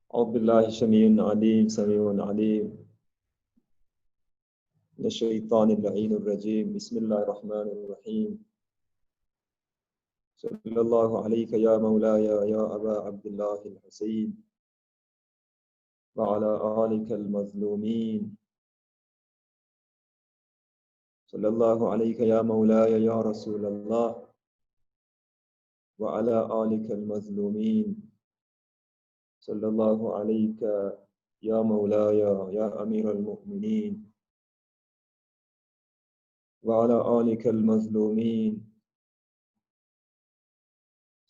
أعوذ بالله سميع عليم من الشيطان اللعين الرجيم. بسم الله الرحمن الرحيم. صلى الله عليك يا مولاي يا أبا عبد الله الحسين وعلى آلك المظلومين. صلى الله عليك يا مولاي يا رسول الله وعلى آلك المظلومين. صلى الله عليك يا مولاي يا أمير المؤمنين وعلى آلك المظلومين.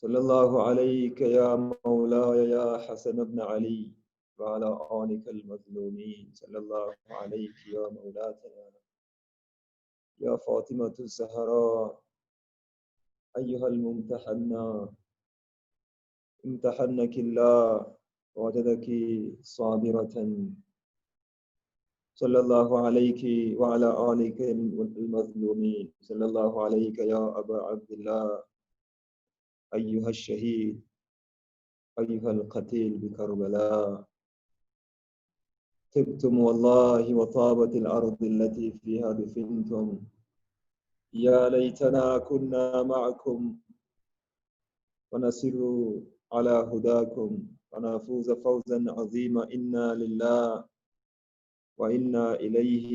صلى الله عليك يا مولاي يا حسن بن علي وعلى آلك المظلومين. صلى الله عليك يا مولاتنا يا فاطمة الزهراء أيها الممتحنة، امتحنك الله وجدك صابرة. صلى الله عليك وعلى آلك المظلومين. صلى الله عليك يا أبا عبد الله أيها الشهيد أيها القتيل بكربلاء. طبتم والله وطابت الأرض التي فيها دفنتم. يا ليتنا كنا معكم ونسر على هداكم ونفوز فوزا عظيما. إنا لله وإنا إليه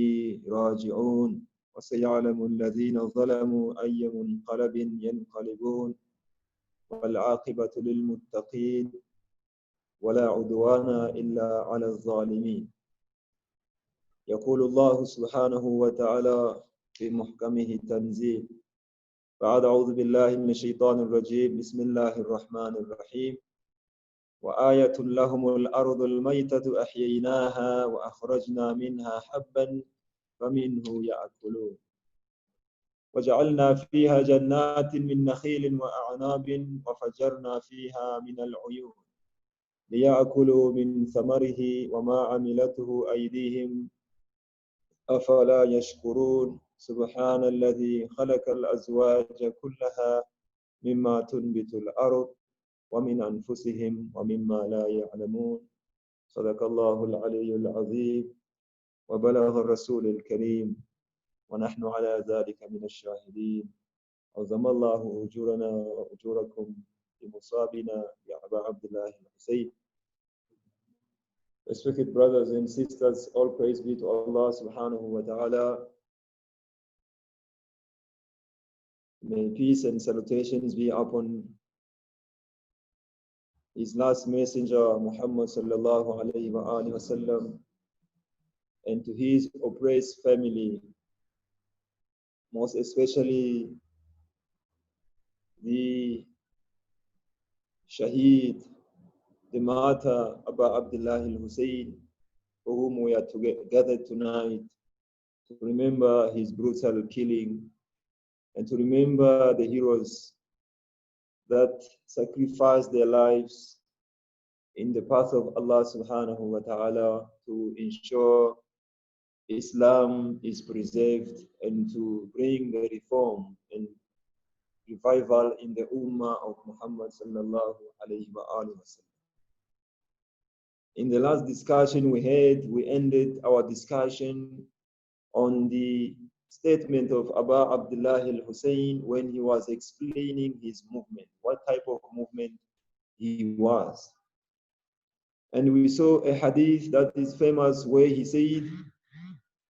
راجعون. وسيعلم الذين ظلموا أي منقلب ينقلبون. والعاقبة للمتقين ولا عدوان إلا على الظالمين. يقول الله سبحانه وتعالى في محكمه التنزيل بعد أعوذ بالله من الشيطان الرجيم. بسم الله الرحمن الرحيم. وآية لهم الأرض الميتة أحييناها وأخرجنا منها حبا فمنه يأكلون. وجعلنا فيها جنات من نخيل وأعناب وفجرنا فيها من العيون ليأكلوا من ثمره وما عملته أيديهم أفلا يشكرون. سبحان الذي خلق الأزواج كلها مما تنبت الأرض ومن أنفسهم ومما لا يعلمون. صدق الله العلي العظيم وبلغ الرسول الكريم ونحن على ذلك من الشاهدين. عظم الله أجورنا وأجوركم بمصابنا يا أبا عبد الله الحسين. Respected brothers and sisters, all praise be to Allah subhanahu wa ta'ala. May peace and salutations be upon his last messenger Muhammad sallallahu alayhi wa alihi wa sallam and to his oppressed family, most especially the Shaheed, the martyr Abu Abdullah al-Hussein, for whom we are gathered tonight to remember his brutal killing and to remember the heroes that sacrificed their lives in the path of Allah subhanahu wa ta'ala to ensure Islam is preserved and to bring the reform and revival in the ummah of Muhammad sallallahu alayhi wa sallam. In the last discussion we had, we ended our discussion on the statement of Abu Abdullah al-Hussein when he was explaining his movement, what type of movement he was. And we saw a hadith that is famous where he said,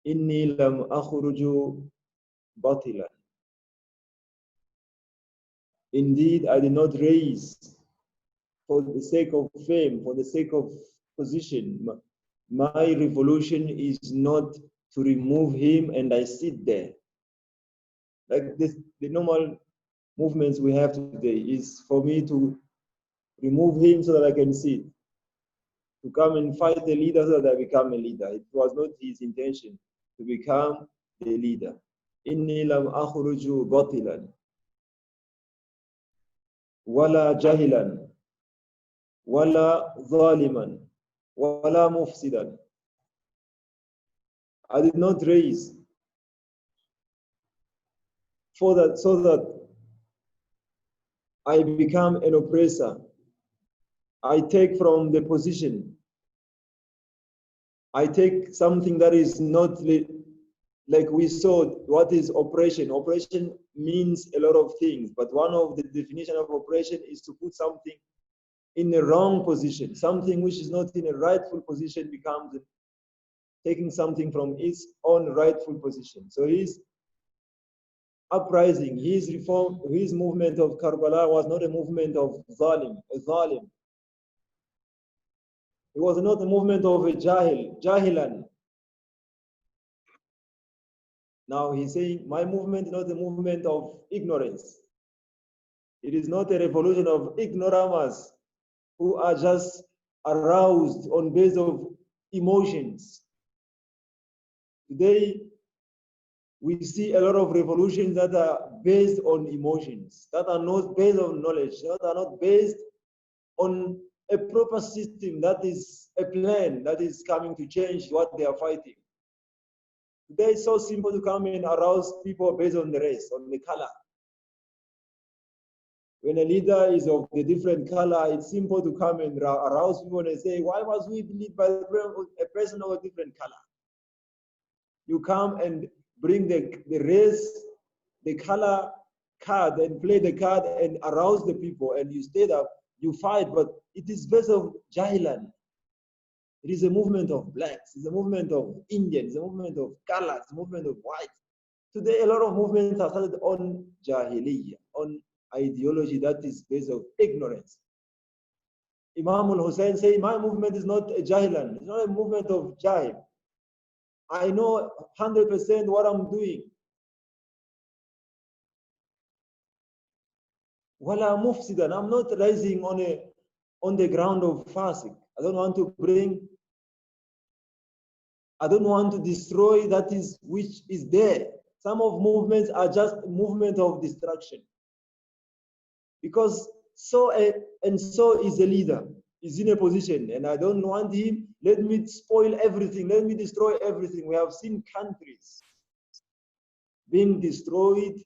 Inni lam akhruju batilan. Indeed, I did not raise for the sake of fame, for the sake of position. My revolution is not to remove him and I sit there. Like this, the normal movements we have today is for me to remove him so that I can sit. To come and fight the leader so that I become a leader. It was not his intention to become the leader. Inni lam akhruju batilan wala jahilan wala zaliman wala mufsidan. I did not raise so that I become an oppressor. I take from the position. I take something that is not like we saw. What is oppression? Oppression means a lot of things, but one of the definition of oppression is to put something in the wrong position. Something which is not in a rightful position becomes taking something from its own rightful position. So his uprising, his reform, his movement of Karbala was not a movement of zalim, a zalim. It was not a movement of a jahilan. Now he's saying, my movement is not a movement of ignorance. It is not a revolution of ignoramus who are just aroused on base of emotions. Today, we see a lot of revolutions that are based on emotions, that are not based on knowledge, that are not based on a proper system, that is a plan that is coming to change what they are fighting. Today it's so simple to come and arouse people based on the race, on the color. When a leader is of a different color, it's simple to come and arouse people and say, why must we be led by a person of a different color? You come and bring the race, the color card and play the card and arouse the people, and you stay up, you fight, but it is based on Jahilan. It is a movement of blacks, it's a movement of Indians, it's a movement of colors, it's a movement of white. Today, a lot of movements are started on Jahiliyyah, on ideology that is based on ignorance. Imam al-Hussein say, my movement is not a Jahilan, it's not a movement of Jahil. I know 100% what I'm doing. Wala mufsidan, I'm not rising on the ground of fasik. I don't want to destroy that is which is there. Some of movements are just movement of destruction. Because so is a leader, is in a position, and I don't want him, let me spoil everything, let me destroy everything. We have seen countries being destroyed.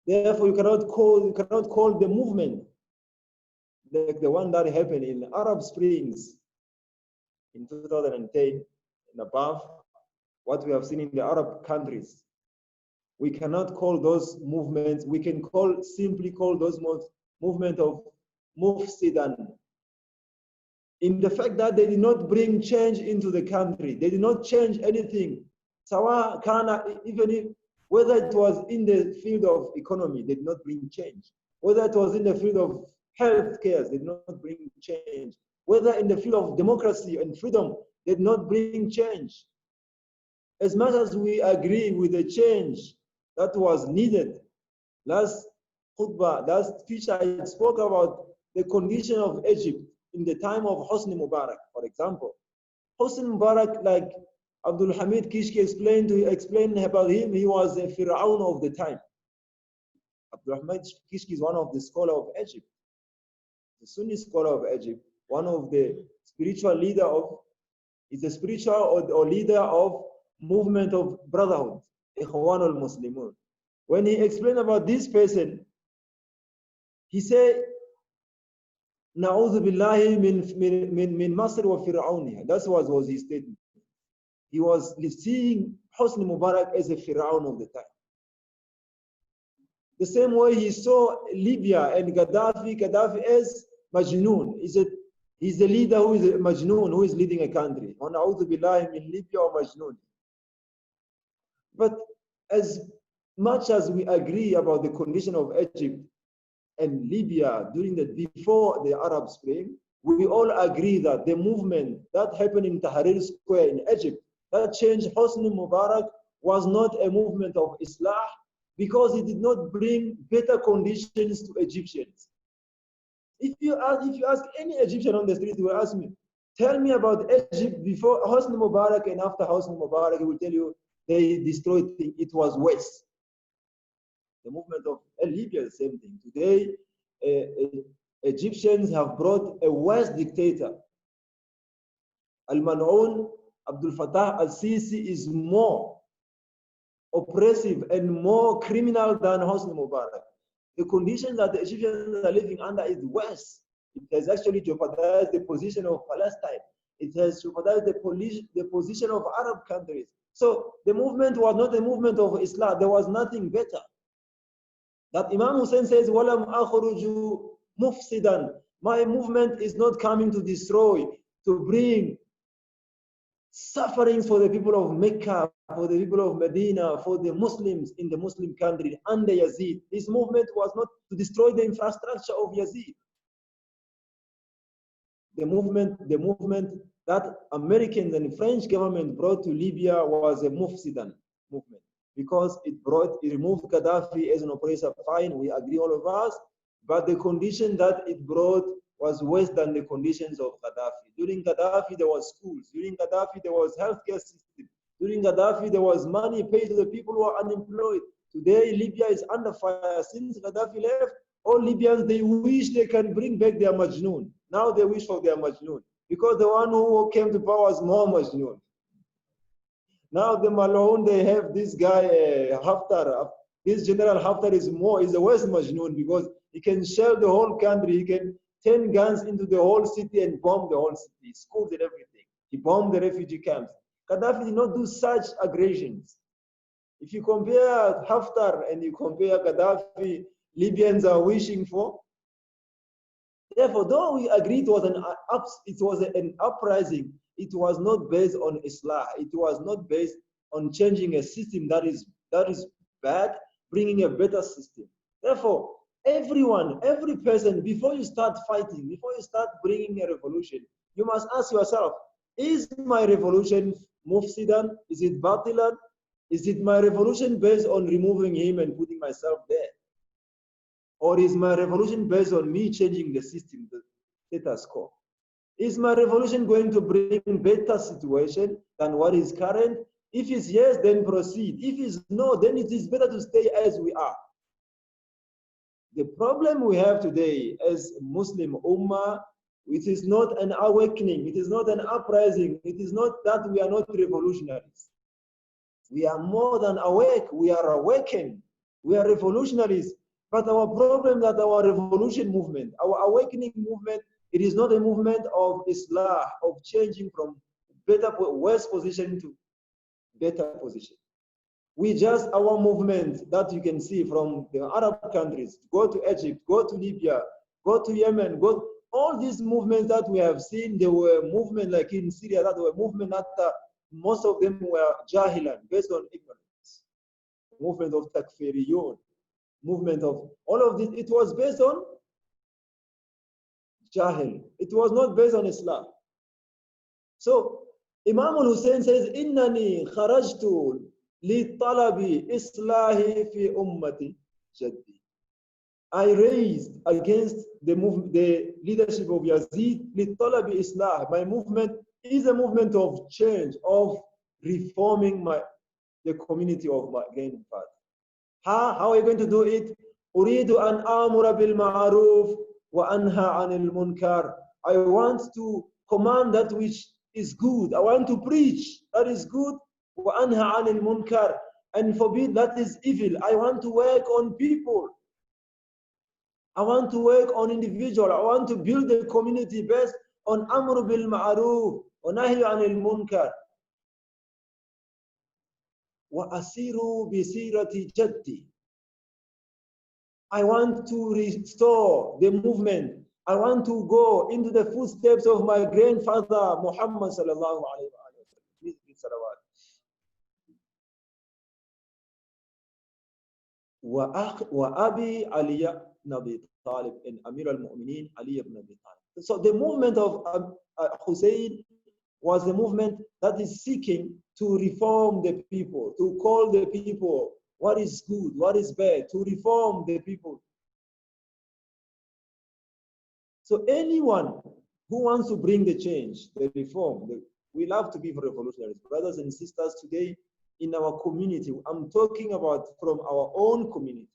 Therefore, you cannot call the movement like the one that happened in Arab Springs in 2010 and above, what we have seen in the Arab countries. We cannot call those movements, we can simply call those movement of mufsidan. In the fact that they did not bring change into the country, they did not change anything. Sawa kana, even if, whether it was in the field of economy, they did not bring change. Whether it was in the field of health care, they did not bring change. Whether in the field of democracy and freedom, they did not bring change. As much as we agree with the change that was needed, last khutbah, last speech I spoke about the condition of Egypt in the time of Hosni Mubarak, for example. Hosni Mubarak, like Abdul Hamid Kishki explained about him, he was a Fir'aun of the time. Abdul Hamid Kishki is one of the scholars of Egypt, the Sunni scholar of Egypt, one of the spiritual leader of, is a spiritual or leader of movement of brotherhood, Ikhwan al-Muslimun. When he explained about this person, he said, Na'udhu billahi min Masr wa Fir'auniha. That was his statement. He was seeing Hosni Mubarak as a Fir'aun of the time. The same way he saw Libya and Gaddafi as Majnoon. He's a leader who is a Majnoon, who is leading a country. Na'udhu billahi min Libya or Majnoon. But as much as we agree about the condition of Egypt and Libya before the Arab Spring, we all agree that the movement that happened in Tahrir Square in Egypt, that changed Hosni Mubarak, was not a movement of Islah because it did not bring better conditions to Egyptians. If you ask any Egyptian on the street, he will ask me, tell me about Egypt before Hosni Mubarak and after Hosni Mubarak, he will tell you they destroyed things. It was worse. The movement of Libya is the same thing. Today, Egyptians have brought a worse dictator. Al-Man'un, Abdul Fattah al-Sisi, is more oppressive and more criminal than Hosni Mubarak. The conditions that the Egyptians are living under is worse. It has actually jeopardized the position of Palestine. It has jeopardized the position of Arab countries. So the movement was not a movement of Islam. There was nothing better. That Imam Hussein says, "Walam akhruju mufsidan." My movement is not coming to destroy, to bring sufferings for the people of Mecca, for the people of Medina, for the Muslims in the Muslim country under Yazid. His movement was not to destroy the infrastructure of Yazid. The movement that Americans and French government brought to Libya was a mufsidan movement, because it removed Gaddafi as an oppressor. Fine, we agree, all of us, but the condition that it brought was worse than the conditions of Gaddafi. During Gaddafi, there was schools. During Gaddafi, there was healthcare system. During Gaddafi, there was money paid to the people who are unemployed. Today, Libya is under fire. Since Gaddafi left, all Libyans, they wish they can bring back their Majnoon. Now they wish for their Majnoon, because the one who came to power was more Majnoon. Now the Malone, they have this guy, Haftar. This General Haftar is the worst Majnoon, because he can shell the whole country. He can 10 guns into the whole city and bomb the whole city, schools and everything. He bombed the refugee camps. Gaddafi did not do such aggressions. If you compare Haftar and you compare Gaddafi, Libyans are wishing for. Therefore, though we agree it was an uprising, it was not based on Islah. It was not based on changing a system that is bad, bringing a better system. Therefore, every person, before you start fighting, before you start bringing a revolution, you must ask yourself, is my revolution mufsidan? Is it batilan? Is it my revolution based on removing him and putting myself there? Or is my revolution based on me changing the system, the status quo? Is my revolution going to bring better situation than what is current? If it's yes, then proceed. If it's no, then it is better to stay as we are. The problem we have today as Muslim Ummah, it is not an awakening, it is not an uprising, it is not that we are not revolutionaries. We are more than awake, we are awakened, we are revolutionaries. But our problem that our revolution movement, our awakening movement, it is not a movement of Islah, of changing from worse position to better position. Our movement that you can see from the Arab countries, go to Egypt, go to Libya, go to Yemen, all these movements that we have seen, they were movements like in Syria, that were movements that most of them were jahilan, based on ignorance. Movement of takfiriyun, movement of all of this, it was based on jahil. It was not based on Islam. So Imam al-Hussein says, "Innani kharajtu li talabi islahi fi ummati jaddi." I raised against the leadership of Yazid li talabi islah. My movement is a movement of change, of reforming the community of my grandfather. How are you going to do it? أريد أن آمر بالمعروف وأنهى عن المنكر. I want to command that which is good. I want to preach that is good. وأنهى عن المنكر, and forbid that is evil. I want to work on people. I want to work on individual. I want to build a community based on أمر بالمعروف ونهي عن المنكر. وأسيروا بسيرة جدي. I want to restore the movement. I want to go into the footsteps of my grandfather Muhammad sallallahu alaihi wasallam. Please read salawat. وأبي علي بن أبي طالب and Amir al-Mu'minin Ali ibn Abi Talib. So the movement of Hussein was a movement that is seeking to reform the people, to call the people what is good, what is bad, to reform the people. So anyone who wants to bring the change, the reform, we love to be revolutionaries. Brothers and sisters, today in our community, I'm talking about from our own communities,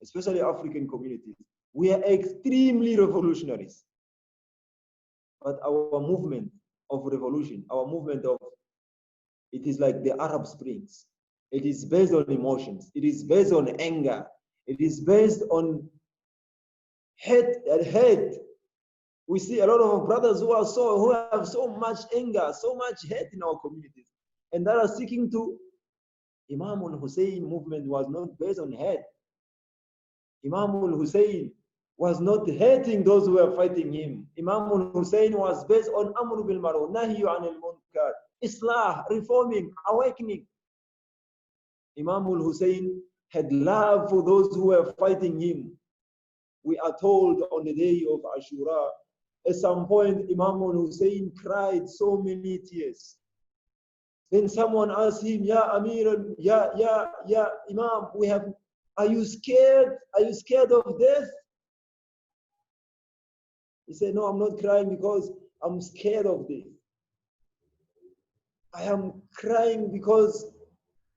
especially African communities, we are extremely revolutionaries. But our movement of revolution, our movement of, it is like the Arab Springs. It is based on emotions. It is based on anger. It is based on hate. We see a lot of brothers who have so much anger, so much hate in our communities, and that are seeking to. Imam al-Hussein movement was not based on hate. Imam al-Hussein was not hating those who were fighting him. Imam al-Hussein was based on Amr bil Ma'ruf, Nahyu anil Munkar, Islah, reforming, awakening. Imam al-Hussein had love for those who were fighting him. We are told on the day of Ashura, at some point Imam al-Hussein cried so many tears. Then someone asked him, Ya Amir, Ya Imam, are you scared? Are you scared of death? He said, no, I'm not crying because I'm scared of death. I am crying because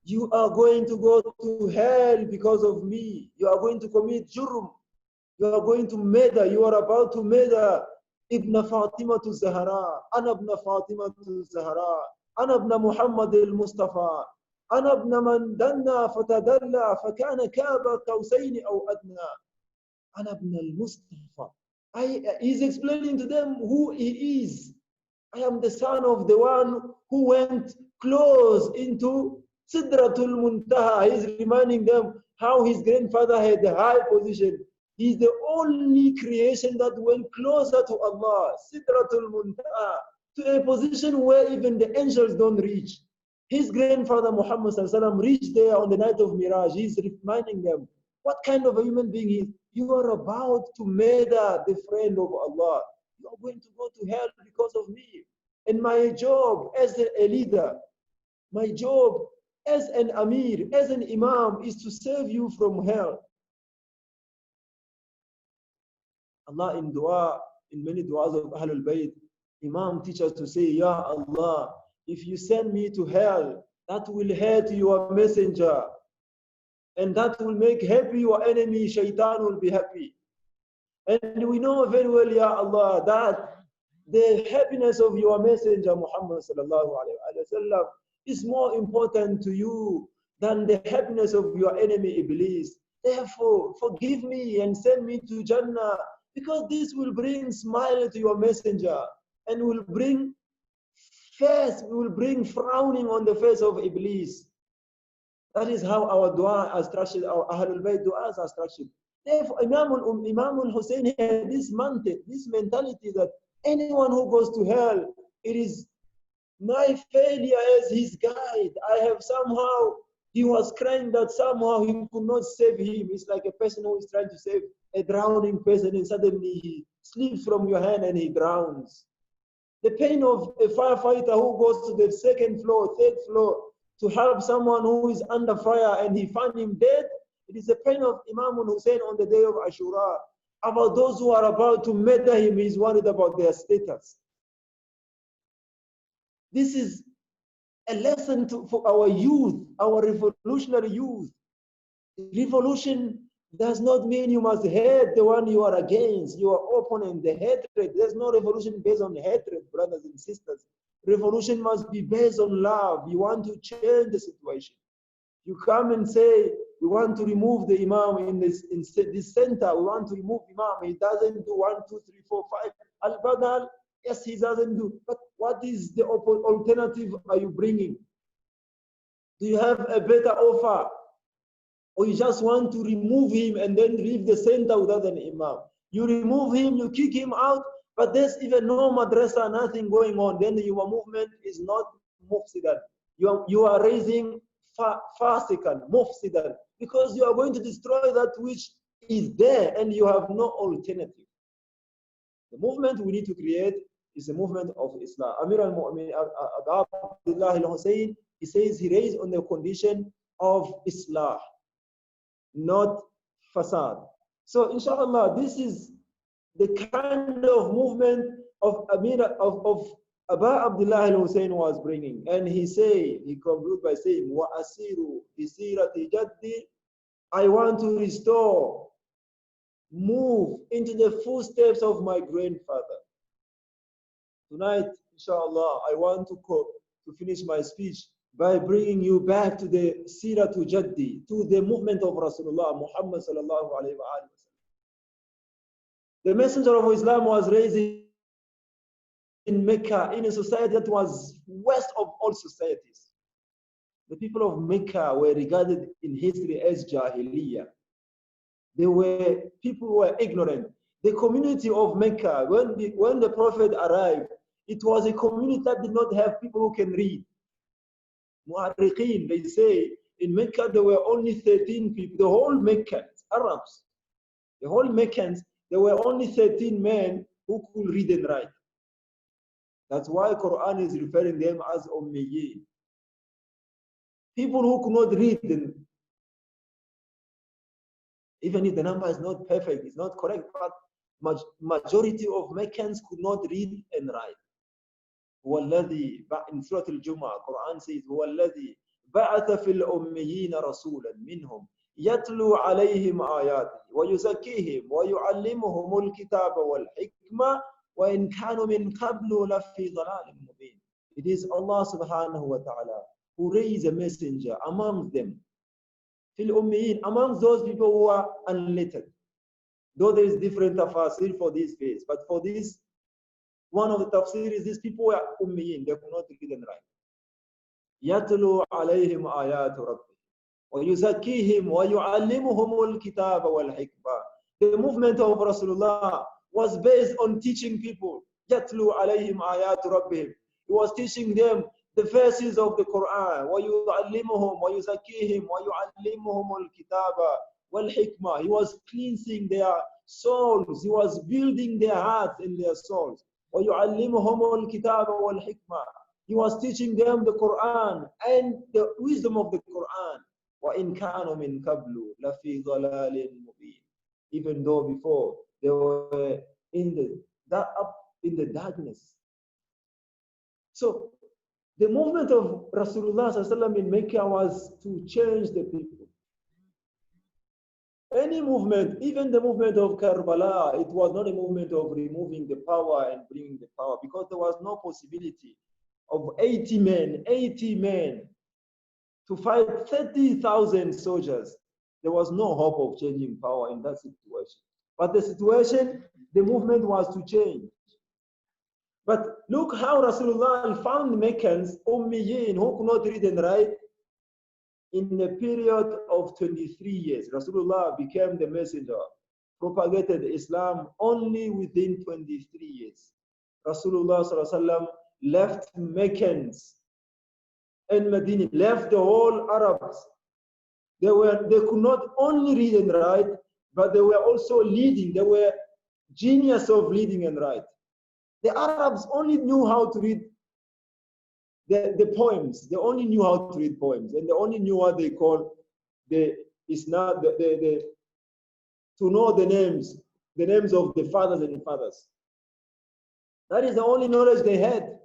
you are going to go to hell because of me. You are going to commit jurm. You are going to murder. You are about to murder Ibn Fatima to Zahra. Ana ibn Fatima to Zahra. Ana ibn Muhammad al-Mustafa. Ana ibn man danna fatadalla fakana kaba qawsayn aw adna. Ana ibn al-Mustafa. He's explaining to them who he is. I am the son of the one who went close into Sidratul Muntaha. He's reminding them how his grandfather had a high position. He's the only creation that went closer to Allah, Sidratul Muntaha, to a position where even the angels don't reach. His grandfather Muhammad reached there on the night of Miraj. He's reminding them what kind of a human being he is. You are about to murder the friend of Allah. You are going to go to hell because of me. And my job as a leader, my job as an Amir, as an Imam, is to save you from hell. Allah in dua, in many du'as of Ahlul Bayt, Imam teaches to say, Ya Allah, if you send me to hell, that will hurt your messenger. And that will make happy your enemy, Shaitan will be happy. And we know very well, Ya Allah, that the happiness of your messenger, Muhammad sallallahu alayhi wa sallam, is more important to you than the happiness of your enemy, Iblis. Therefore, forgive me and send me to Jannah, because this will bring smile to your messenger and will bring frowning on the face of Iblis. That is how our dua are structured, our Ahlul Bayt du'as are structured. Therefore, Imam al-Hussein had this mentality that anyone who goes to hell, it is my failure as his guide. He was crying that somehow he could not save him. It's like a person who is trying to save a drowning person and suddenly he slips from your hand and he drowns. The pain of a firefighter who goes to the second floor, third floor, to help someone who is under fire and he found him dead, it is the pain of Imam Hussein on the day of Ashura. About those who are about to murder him, he's worried about their status. This is a lesson for our youth, our revolutionary youth. Revolution does not mean you must hate the one you are against, your opponent, the hatred. There's no revolution based on hatred, brothers and sisters. Revolution must be based on love. You want to change the situation. You come and say, we want to remove the Imam in this center. We want to remove Imam. He doesn't do 1, 2, 3, 4, 5. Al-Badal, yes, he doesn't do. But what is the alternative are you bringing? Do you have a better offer? Or you just want to remove him and then leave the center without an Imam? You remove him, you kick him out, but there's even no madrasa, nothing going on. Then your movement is not mufsidan. You are raising fasikan, mufsidan, because you are going to destroy that which is there and you have no alternative. The movement we need to create is a movement of Islam. Amir al-Mu'min Abdullah al-Hussein, he says he raised on the condition of Islah, not fasad. So inshallah, this is the kind of movement of Aba Abdullah al-Hussein was bringing. And he concluded by saying, Wa asiru bisirati jaddi, I want to move into the footsteps of my grandfather. Tonight, inshallah, I want to finish my speech by bringing you back to the Siratu Jaddi, to the movement of Rasulullah Muhammad sallallahu alayhi wa sallam. The Messenger of Islam was raised in Mecca, in a society that was worst of all societies. The people of Mecca were regarded in history as Jahiliyyah. They were people who were ignorant. The community of Mecca, when the Prophet arrived, it was a community that did not have people who can read. Muharriqeen, they say, in Mecca there were only 13 people, the whole Meccans, Arabs, the whole Meccans, there were only 13 men who could read and write. That's why Quran is referring them as Ummiyin. People who could not read, and even if the number is not perfect, it's not correct, but majority of Meccans could not read and write. هو الذي in Surah Al-Jumu'ah, Quran says هو الذي بعث في الأميين رسولا منهم يتلو عليهم آياته ويزكيهم ويعلمهم الكتاب والحكمة وإن كانوا من قبل لفي ضلال مبين. It is Allah subhanahu wa ta'ala who raised a messenger among them, في الأميين, among those people who are unlettered. Though there is different tafsir for this phase, but for this, one of the tafsir is these people were ummiyin, they could not read and write. يَتْلُو عَلَيْهِمْ آيَاتُ رَبِّهِمْ وَيُزَكِّيهِمْ وَيُعَلِّمُهُمُ الْكِتَابَ وَالْحِكْمَةَ. The movement of Rasulullah was based on teaching people. يَتْلُو عَلَيْهِمْ آيَاتُ رَبِّهِمْ. He was teaching them the verses of the Quran. وَيُعَلِّمُهُمْ وَيُزَكِّيهِمْ وَيُعَلِّمُهُمُ الْكِتَابَ وَالْحِكْمَةَ. He was cleansing their souls. He was building their hearts and their souls. وَيُعَلِّمُهُمُ الْكِتَابَ وَالْحِكْمَةَ. He was teaching them the Quran and the wisdom of the Quran. وَإِنْ كَانُوا مِنْ قَبْلُ لَفِي ضَلَالٍ مُبِينٍ. Even though before they were in the darkness. So the movement of Rasulullah ﷺ in Mecca was to change the people. Any movement, even the movement of Karbala, it was not a movement of removing the power and bringing the power, because there was no possibility of 80 men to fight 30,000 soldiers. There was no hope of changing power in that situation. But the situation, the movement was to change. But look how Rasulullah found Meccans, Ummiyin, who could not read and write. In a period of 23 years, Rasulullah became the messenger, propagated Islam only within 23 years. Rasulullah ﷺ left Meccans and Medina, left the whole Arabs. They could not only read and write, but they were also leading. They were genius of reading and write. The Arabs only knew how to read the poems. They only knew how to read poems, and they only knew what they call to know the names of the fathers and the fathers. That is the only knowledge they had.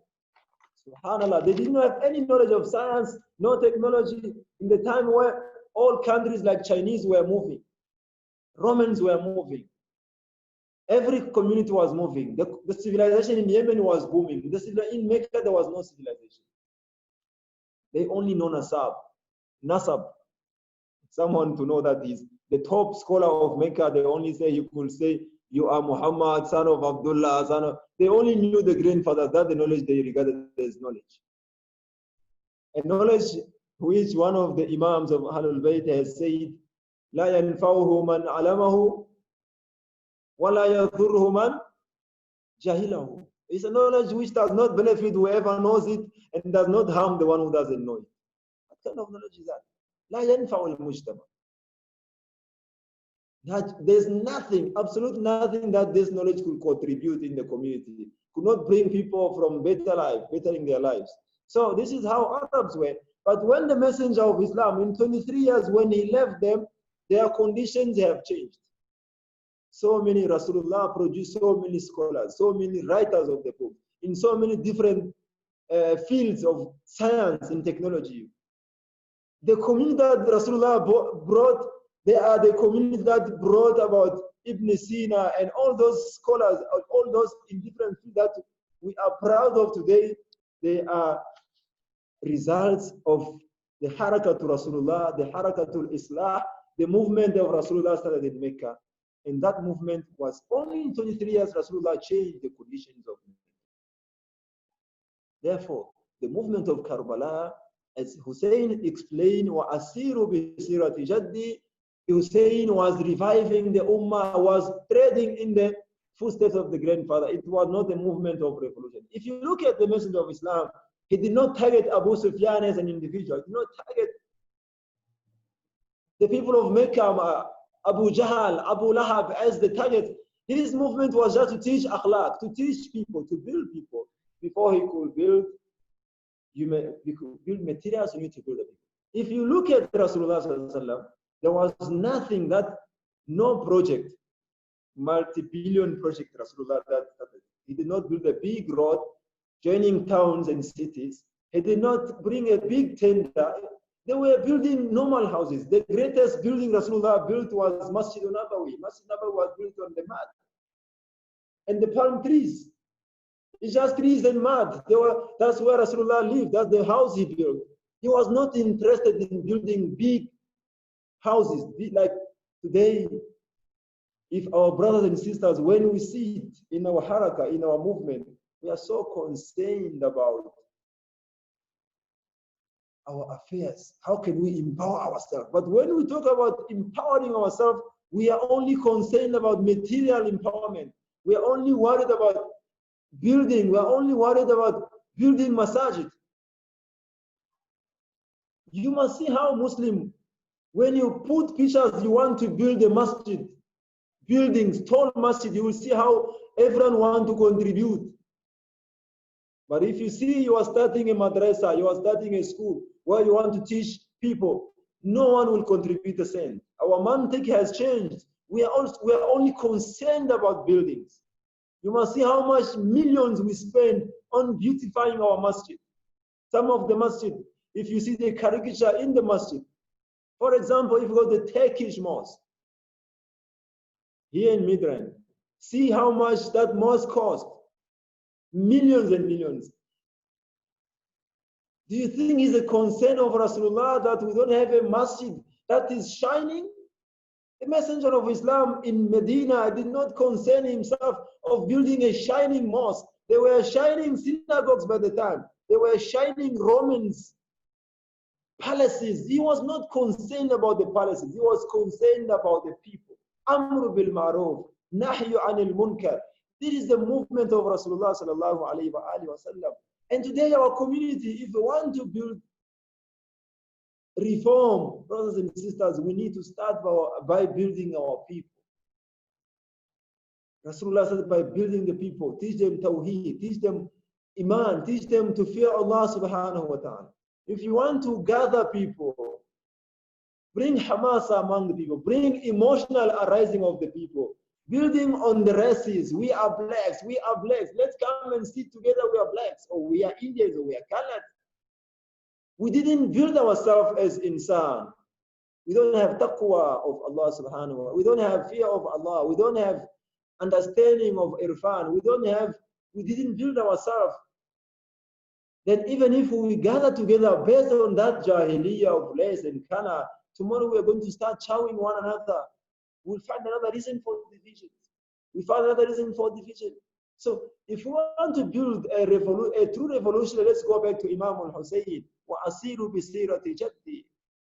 SubhanAllah, they didn't have any knowledge of science, no technology, in the time where all countries like Chinese were moving, Romans were moving. Every community was moving. The civilization in Yemen was booming. In Mecca, there was no civilization. They only know Nasab. Someone to know that he's the top scholar of Mecca. They only say, you could say, you are Muhammad, son of Abdullah, They only knew the grandfather. That's the knowledge they regarded as knowledge. A knowledge which one of the Imams of Ahlul Bayt has said, لا ينفعه من علمه ولا يضره من جهله. It's a knowledge which does not benefit whoever knows it and does not harm the one who doesn't know it. What kind of knowledge is that? لا ينفع المجتمع. There's nothing, absolute nothing that this knowledge could contribute in the community, could not bring people from bettering their lives. So this is how Arabs were. But when the messenger of Islam, in 23 years, when he left them, their conditions have changed. So many Rasulullah produced so many scholars, so many writers of the book, in so many different fields of science and technology. The community that Rasulullah brought, they are the community that brought about Ibn Sina and all those scholars, all those in different fields that we are proud of today. They are results of the Harakatul Rasulullah, the Harakatul Islah, the movement of Rasulullah started in Mecca. And that movement was only in 23 years Rasulullah changed the conditions of it. Therefore, the movement of Karbala, as Hussein explained, وَأَسِيرُ بِسِيرَةِ جَدِّي, Hussein was reviving the Ummah, was treading in the footsteps of the grandfather. It was not a movement of revolution. If you look at the Messenger of Islam, he did not target Abu Sufyan as an individual. He did not target the people of Mecca, Abu Jahl, Abu Lahab as the target. His movement was just to teach akhlaq, to teach people, to build people. Before he could build, you could build materials, you need to build the people. If you look at Rasulullah, there was nothing that, no project, multi-billion project Rasulullah that started. He did not build a big road joining towns and cities. He did not bring a big tender. They were building normal houses. The greatest building Rasulullah built was Masjid Nabawi. Masjid Nabawi was built on the mud and the palm trees. It's just trees and mud. That's where Rasulullah lived. That's the house he built. He was not interested in building big houses. Like today, if our brothers and sisters, when we see it in our haraka, in our movement, we are so concerned about our affairs. How can we empower ourselves? But when we talk about empowering ourselves, we are only concerned about material empowerment. We are only worried about building. We are only worried about building masajid. You must see how Muslim, when you put pictures, you want to build a masjid, buildings, tall masjid, you will see how everyone wants to contribute. But if you see you are starting a madrasa, you are starting a school where you want to teach people, no one will contribute a cent. Our mantik has changed. We are only concerned about buildings. You must see how much millions we spend on beautifying our masjid. Some of the masjid, if you see the caricature in the masjid, for example, if you go to the Turkish mosque here in Midrand, see how much that mosque cost. Millions and millions. Do you think it's a concern of Rasulullah that we don't have a masjid that is shining? The Messenger of Islam in Medina did not concern himself of building a shining mosque. There were shining synagogues by the time. There were shining Romans palaces. He was not concerned about the palaces. He was concerned about the people. Amru bil ma'ruf, nahyu anil munkar. This is the movement of Rasulullah sallallahu alayhi wa sallam. And today our community, if we want to build reform, brothers and sisters, we need to start by building our people. Rasulullah said by building the people, teach them tawheed, teach them iman, teach them to fear Allah subhanahu wa ta'ala. If you want to gather people, bring hamasa among the people, bring emotional arising of the people, building on the races. We are blacks, we are blacks. Let's come and sit together, we are blacks, or we are Indians, or we are colored. We didn't build ourselves as insan. We don't have taqwa of Allah subhanahu wa ta'ala. We don't have fear of Allah. We don't have understanding of irfan. We didn't build ourselves. Then even if we gather together based on that jahiliyyah of less and kana, tomorrow we are going to start chowing one another. We'll find another reason for division. We find another reason for division. So if we want to build a true revolution, let's go back to Imam al-Hussein. وَأَسِيرُ بِسِيرَةِ جَدِّي.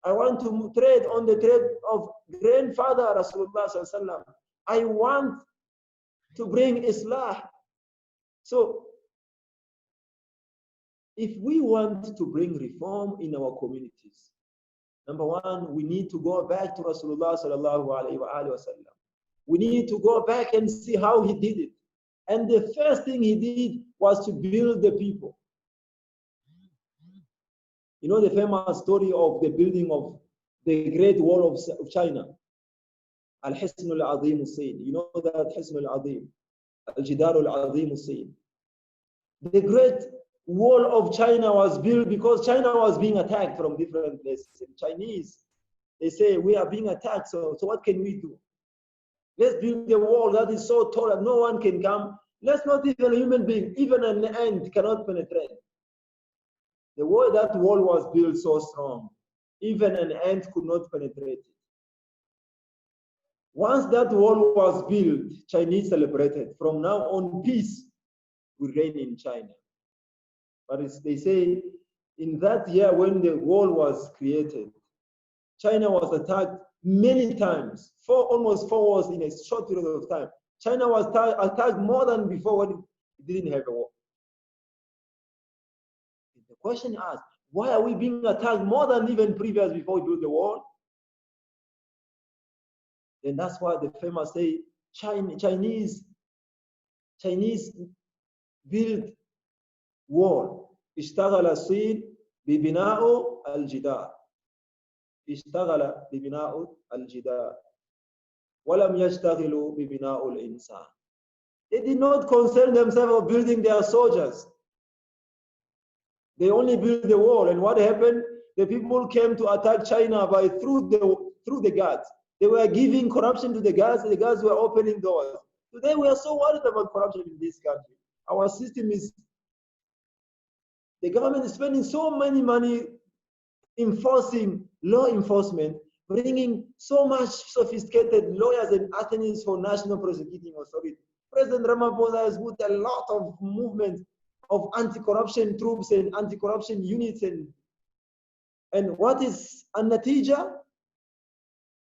I want to tread on the tread of grandfather Rasulullah sallallahu alaihi wasallam. I want to bring Islah. So if we want to bring reform in our communities, number one, we need to go back to Rasulullah sallallahu alaihi wasallam. We need to go back and see how he did it. And the first thing he did was to build the people. You know the famous story of the building of the Great Wall of China. Al-Hisn al-Azim al-Sin. You know that Hisn al-Azim. Al-Jidar al-Azim al-Sin. The Great Wall of China was built because China was being attacked from different places. And Chinese, they say, we are being attacked, so what can we do? Let's build a wall that is so tall that no one can come. Let's not even a human being, even an ant cannot penetrate. The way that wall was built so strong, even an ant could not penetrate it. Once that wall was built, Chinese celebrated. From now on, peace will reign in China. But they say in that year when the wall was created, China was attacked many times, almost 4 wars in a short period of time. China was attacked more than before when it didn't have a war. The question asked, why are we being attacked more than even previous before we built the wall? Then that's why the famous say Chinese build wall. اشتغل الصين ببناء الجدار. اشتغل ببناء الجدار. ولم يشتغلوا ببناء الإنسان. They did not concern themselves with building their soldiers. They only built the wall. And what happened? The people came to attack China through the guards. They were giving corruption to the guards, and the guards were opening doors. Today we are so worried about corruption in this country. Our system is, the government is spending so many money enforcing law enforcement, bringing so much sophisticated lawyers and attorneys for National Prosecuting Authority. President Ramaphosa has put a lot of movement of anti-corruption troops and anti-corruption units, and what is An-Natija?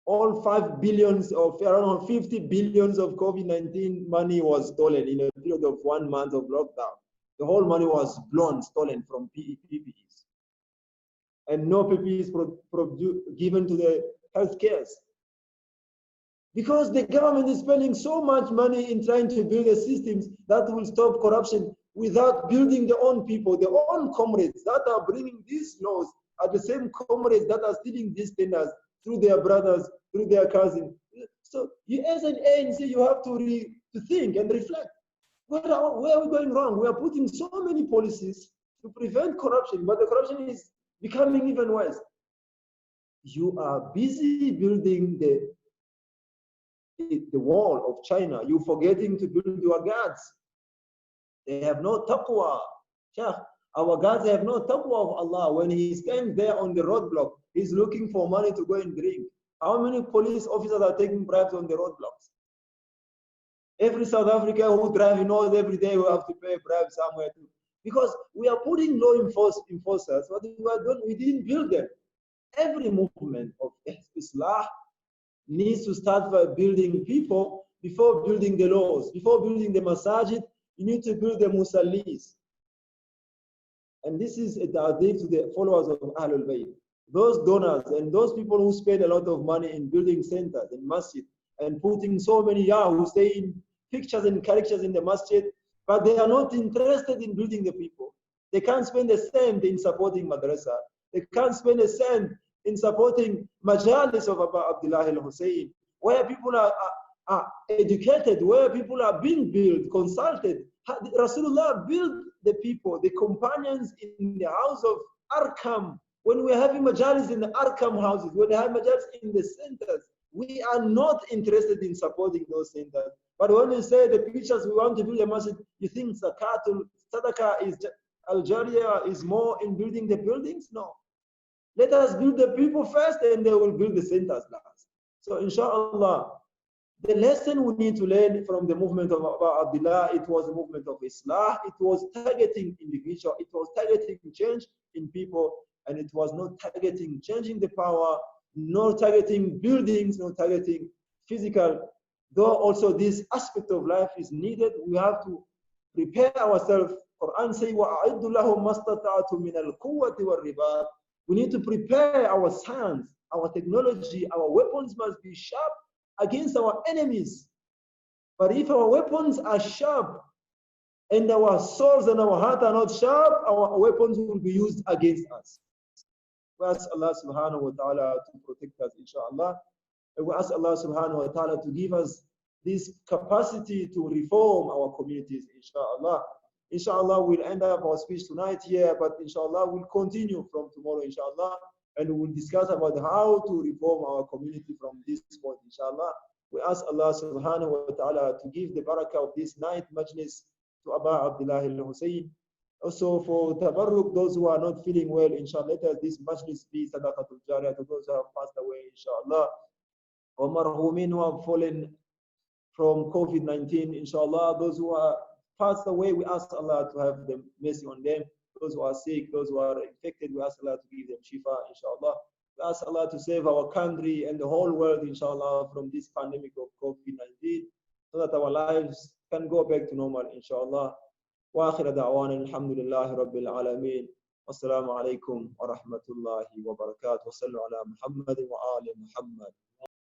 All 5 billions of around 50 billions of COVID-19 money was stolen in a period of 1 month of lockdown. The whole money was stolen from PPEs. And no PPEs given to the health cares. Because the government is spending so much money in trying to build the systems that will stop corruption without building their own people, their own comrades that are bringing these laws are the same comrades that are stealing these tenders through their brothers, through their cousins. So you as an ANC, you have to think and reflect. Where are we going wrong? We are putting so many policies to prevent corruption, but the corruption is becoming even worse. You are busy building the wall of China. You're forgetting to build your guards. They have no taqwa. Our guards have no taqwa of Allah. When he stands there on the roadblock, he's looking for money to go and drink. How many police officers are taking bribes on the roadblocks? Every South African who drives knows every day we have to pay bribes somewhere too. Because we are putting law enforcers, but we didn't build them. Every movement of Islam needs to start by building people before building the laws. Before building the masajid, you need to build the musallis. And this is a ta'deeb to the followers of Ahlul Bayt. Those donors and those people who spend a lot of money in building centers and masjid and putting so many who stay in pictures and characters in the masjid, but they are not interested in building the people. They can't spend a cent in supporting madrasa. They can't spend a cent in supporting majalis of Abdul al-Hussein, where people are educated, where people are being built, consulted. Rasulullah built the people, the companions in the house of Arkham. When we're having majalis in the Arkham houses, when we have majalis in the centers, we are not interested in supporting those centers. But when we say the pictures we want to build a masjid, you think zakatul sadaqah is Algeria is more in building the buildings? No. Let us build the people first, and they will build the centers last. So inshallah, the lesson we need to learn from the movement of Abdullah, it was a movement of Islah. It was targeting individual. It was targeting change in people, and it was not targeting changing the power, not targeting buildings, not targeting physical. Though also this aspect of life is needed, we have to prepare ourselves. Quran says, وَأَعِدُّ لَهُمْ مَا اسْتَطَعْتُم مِّنَ الْقُوَّةِ وَالرِّبَاطِ. We need to prepare our science, our technology, our weapons must be sharp against our enemies. But if our weapons are sharp and our souls and our heart are not sharp, our weapons will be used against us. We ask Allah subhanahu wa ta'ala to protect us, inshallah. And we ask Allah subhanahu wa ta'ala to give us this capacity to reform our communities, inshallah. Inshallah, we'll end up our speech tonight here, but inshallah, we'll continue from tomorrow, inshallah, and we'll discuss about how to reform our community from this point, inshallah. We ask Allah subhanahu wa ta'ala to give the barakah of this night majlis to Aba Abdullah al-Hussein. Also for tabarruk, those who are not feeling well, inshallah, let us this majlis be sadaqatul jariyah to those who have passed away, inshallah. ومرحومين who have fallen from COVID-19, inshallah. Those who are passed away, we ask Allah to have them mercy on them. Those who are sick, those who are infected, we ask Allah to give them shifa, inshallah. We ask Allah to save our country and the whole world, inshallah, from this pandemic of COVID-19, so that our lives can go back to normal, inshallah. وآخر دعوانا الحمد لله رب العالمين والسلام عليكم ورحمة الله وبركاته وصلوا على محمد وآل محمد.